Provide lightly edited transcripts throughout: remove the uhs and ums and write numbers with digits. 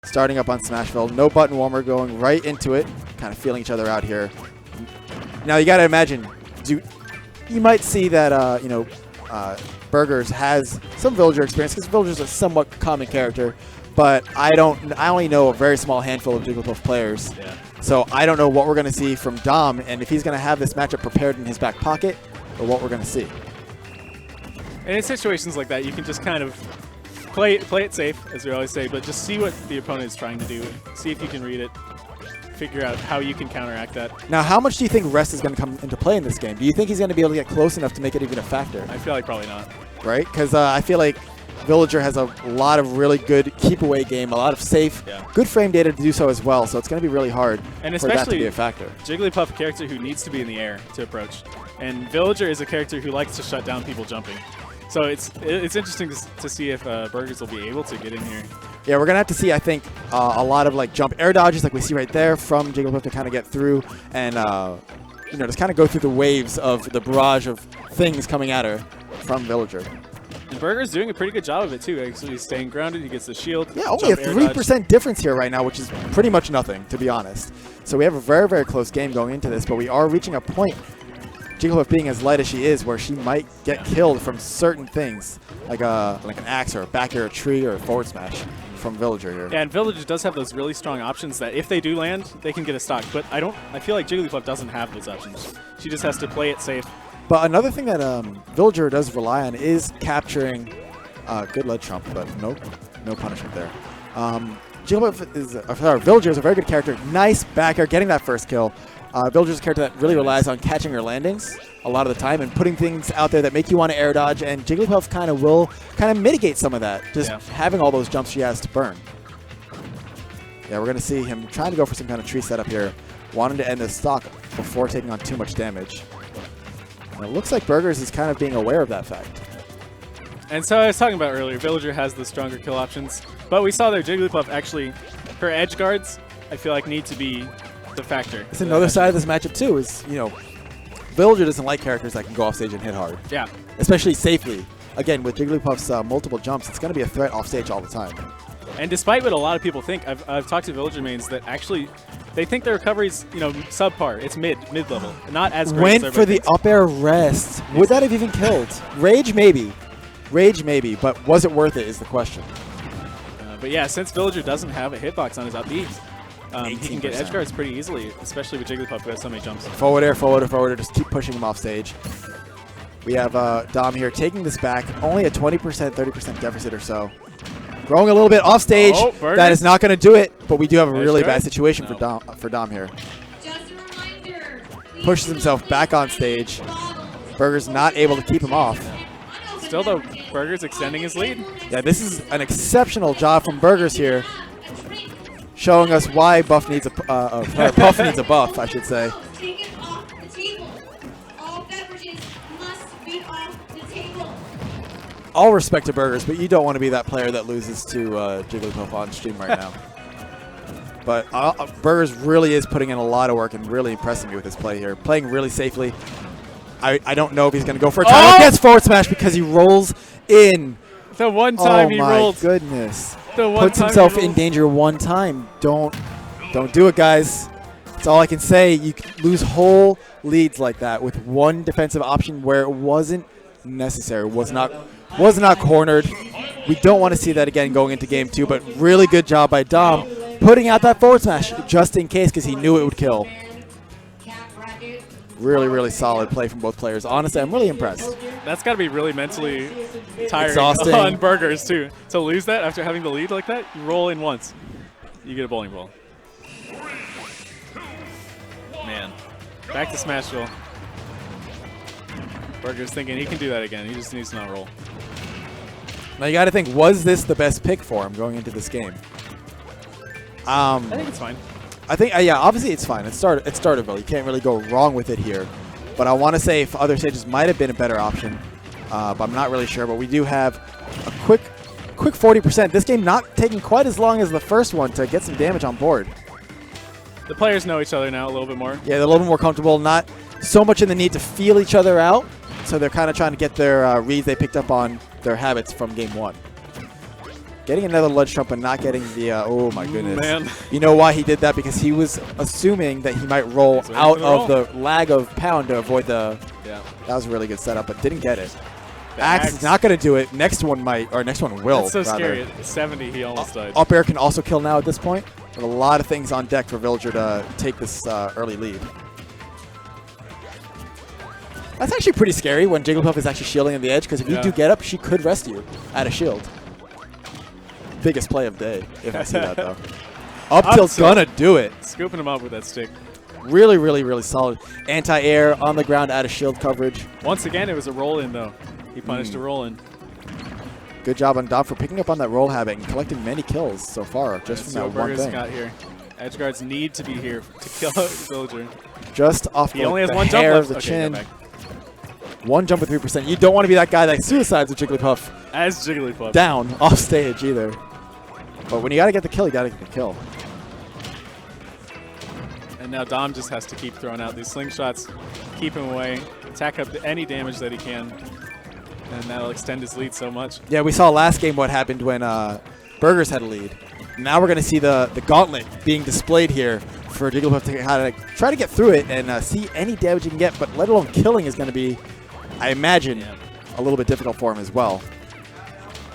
starting up on Smashville. No button warmer, going right into it. Kind of feeling each other out here. Now you got to imagine, you might see that Burgers has some Villager experience because Villager's a somewhat common character, but I only know a very small handful of Jigglypuff players. Yeah. So I don't know what we're going to see from Dom, and if he's going to have this matchup prepared in his back pocket, or what we're going to see. And in situations like that, you can just kind of play it safe, as we always say, but just see what the opponent is trying to do. See if you can read it. Figure out how you can counteract that. Now, how much do you think rest is going to come into play in this game? Do you think he's going to be able to get close enough to make it even a factor? I feel like probably not. Right? Because I feel like Villager has a lot of really good keep-away game, a lot of safe, good frame data to do so as well, so it's going to be really hard and for that to be a factor. Jigglypuff, a character who needs to be in the air to approach, and Villager is a character who likes to shut down people jumping. So it's interesting to see if Burgers will be able to get in here. Yeah, we're going to have to see, I think, a lot of like jump air dodges like we see right there from Jigglypuff to kind of get through and just kind of go through the waves of the barrage of things coming at her from Villager. And Burger's doing a pretty good job of it too. Actually, he's staying grounded. He gets the shield. Yeah, only a 3% difference here right now, which is pretty much nothing, to be honest. So we have a very, very close game going into this, but we are reaching a point, Jigglypuff being as light as she is, where she might get killed from certain things, like an axe or a back air, a tree, or a forward smash from Villager here. Yeah, and Villager does have those really strong options that if they do land, they can get a stock. But I feel like Jigglypuff doesn't have those options. She just has to play it safe. But another thing that Villager does rely on is capturing good ledge trump, but no punishment there. Villager is a very good character. Nice back air, getting that first kill. Villager's a character that really relies on catching her landings a lot of the time and putting things out there that make you want to air dodge, and Jigglypuff kind of mitigate some of that, just having all those jumps she has to burn. Yeah, we're going to see him trying to go for some kind of tree setup here, wanting to end this stock before taking on too much damage. And it looks like Burgers is kind of being aware of that fact. And so I was talking about earlier, Villager has the stronger kill options, but we saw there Jigglypuff actually, her edge guards, I feel like need to be the factor. It's another side of this matchup too, is, Villager doesn't like characters that can go off stage and hit hard. Yeah. Especially safely. Again, with Jigglypuff's multiple jumps, it's going to be a threat off stage all the time. And despite what a lot of people think, I've talked to Villager mains that actually they think their recovery's subpar. It's mid-level, not as great. Went for the up air rest. Would that have even killed? Rage maybe, but was it worth it is the question. But yeah, since Villager doesn't have a hitbox on his up B, he can get edge guards pretty easily, especially with Jigglypuff who has so many jumps. Forward air, just keep pushing him off stage. We have Dom here taking this back, only a 20%, 30% deficit or so. Growing a little bit off stage. That is not going to do it, but we do have a really bad situation for Dom here. Just a reminder, pushes himself back on stage. Burger's not able to keep him off. Still though, Burger's extending his lead. Yeah, this is an exceptional job from Burgers here, showing us why Puff needs a buff, I should say. Take it off the table. All beverages must be off the table. All respect to Burgers, but you don't want to be that player that loses to Jigglypuff on stream right now. But Burgers really is putting in a lot of work and really impressing me with his play here. Playing really safely. I don't know if he's going to go for a title. Gets forward smash because he rolls in. The one time he rolled. Oh my goodness. Puts himself in danger one time. Don't do it, guys. That's all I can say. You can lose whole leads like that with one defensive option where it wasn't necessary. Was not cornered. We don't want to see that again going into game 2, but really good job by Dom putting out that forward smash just in case because he knew it would kill. Really, really solid play from both players. Honestly, I'm really impressed. That's got to be really mentally tiring Exhausting. On Burgers, too. To lose that after having the lead like that, you roll in once. You get a bowling ball. Man. Back to Smashville. Burgers thinking he can do that again. He just needs to not roll. Now you got to think, was this the best pick for him going into this game? I think it's fine. I think, yeah, obviously it's fine. It's Starterville. You can't really go wrong with it here. But I want to say if other stages might have been a better option, but I'm not really sure. But we do have a quick 40%. This game not taking quite as long as the first one to get some damage on board. The players know each other now a little bit more. Yeah, they're a little bit more comfortable. Not so much in the need to feel each other out. So they're kind of trying to get their reads they picked up on their habits from game 1. Getting another ledge jump and not getting the, oh my goodness. Man. You know why he did that? Because he was assuming that he might roll out of the lag of pound to avoid the, that was a really good setup, but didn't get it. Axe is not going to do it. Next one might, or next one will. That's so scary. At 70, he almost died. Up air can also kill now at this point. But a lot of things on deck for Villager to take this early lead. That's actually pretty scary when Jigglypuff is actually shielding on the edge, because if you do get up, she could rest you at a shield. Biggest play of day, if I see that, though. Up tilt's gonna do it. Scooping him up with that stick. Really, really, really solid. Anti-air on the ground out of shield coverage. Once again, it was a roll-in, though. He punished a roll-in. Good job on Dom for picking up on that roll habit and collecting many kills so far, just from that one thing. Got here. Edge guards need to be here to kill Villager. Just off he only has the one hair jump of the left. chin. One jump with 3%. You don't want to be that guy that suicides with Jigglypuff. As Jigglypuff. Down off stage either. But when you got to get the kill, you got to get the kill. And now Dom just has to keep throwing out these slingshots, keep him away, attack up any damage that he can, and that'll extend his lead so much. Yeah, we saw last game what happened when Burgers had a lead. Now we're going to see the gauntlet being displayed here for Jigglypuff to try to get through it and see any damage he can get, but let alone killing is going to be, I imagine, a little bit difficult for him as well.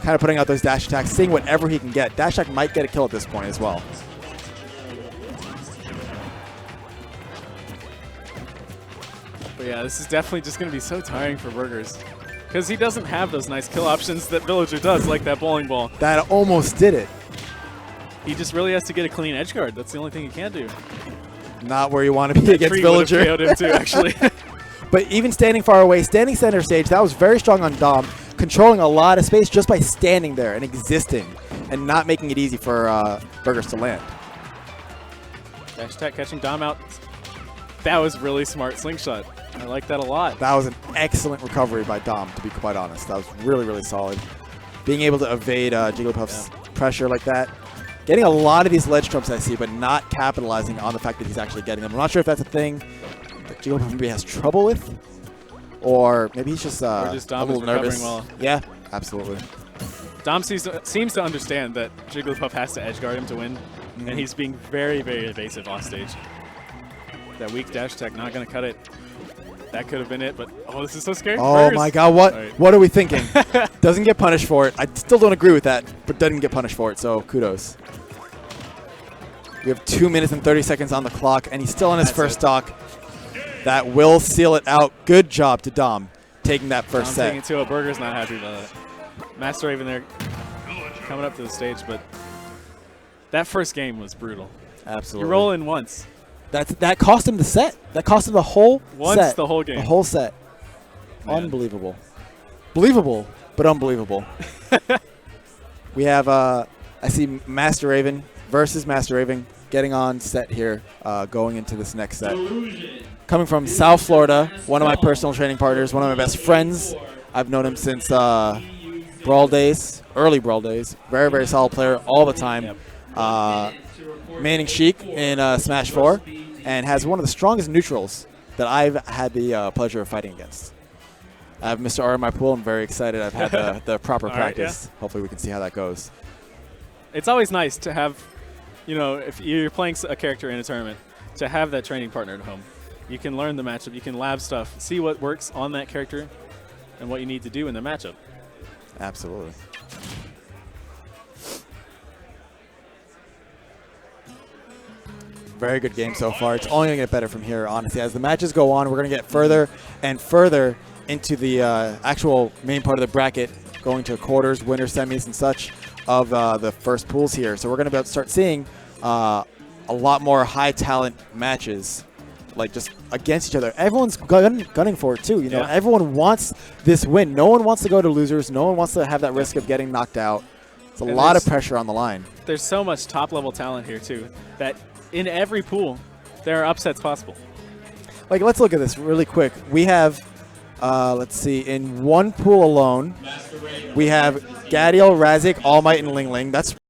Kind of putting out those dash attacks, seeing whatever he can get. Dash attack might get a kill at this point as well. But yeah, this is definitely just going to be so tiring for Burgers. Because he doesn't have those nice kill options that Villager does, like that bowling ball. That almost did it. He just really has to get a clean edge guard. That's the only thing he can do. Not where you want to be against Villager. Him too, actually. But even standing far away, standing center stage, that was very strong on Dom, controlling a lot of space just by standing there and existing and not making it easy for Burgers to land. Dash attack catching Dom out. That was really smart slingshot. I like that a lot. That was an excellent recovery by Dom, to be quite honest. That was really, really solid. Being able to evade Jigglypuff's pressure like that. Getting a lot of these ledge jumps I see, but not capitalizing on the fact that he's actually getting them. I'm not sure if that's a thing that Jigglypuff maybe has trouble with, or maybe he's just a little nervous. Well. Yeah, absolutely. Dom seems to understand that Jigglypuff has to edge guard him to win, and he's being very, very evasive off stage. That weak dash attack not going to cut it. That could have been it, but oh, this is so scary. Oh my God, what are we thinking? Doesn't get punished for it. I still don't agree with that, but doesn't get punished for it, so kudos. We have 2 minutes and 30 seconds on the clock, and he's still on his first stock. That will seal it out. Good job to Dom taking that first set. Taking it to a Burger's not happy about it. Master Raven there coming up to the stage, but that first game was brutal. Absolutely. You roll in once. That cost him the set. That cost him the whole set. The whole game. The whole set. Man. Unbelievable. Believable, but unbelievable. We have, I see Master Raven versus Master Raven getting on set here, going into this next set. Coming from South Florida, one of my personal training partners, one of my best friends. I've known him since Brawl days, early Brawl days. Very, very solid player all the time. Manning Sheik in Smash 4, and has one of the strongest neutrals that I've had the pleasure of fighting against. I have Mr. R in my pool. I'm very excited. I've had the proper practice. Right, hopefully we can see how that goes. It's always nice to have, you know, if you're playing a character in a tournament, to have that training partner at home. You can learn the matchup. You can lab stuff, see what works on that character, and what you need to do in the matchup. Absolutely. Very good game so far. It's only going to get better from here, honestly. As the matches go on, we're going to get further and further into the actual main part of the bracket, going to quarters, winner, semis, and such of the first pools here. So we're going to start seeing a lot more high-talent matches, like just against each other. Everyone's gunning for it, too. You know, everyone wants this win. No one wants to go to losers. No one wants to have that risk of getting knocked out. It's a lot of pressure on the line. There's so much top-level talent here, too, that in every pool, there are upsets possible. Like, let's look at this really quick. We have, let's see, in one pool alone, we have Gadiel, Razik, All Might, and Ling Ling. That's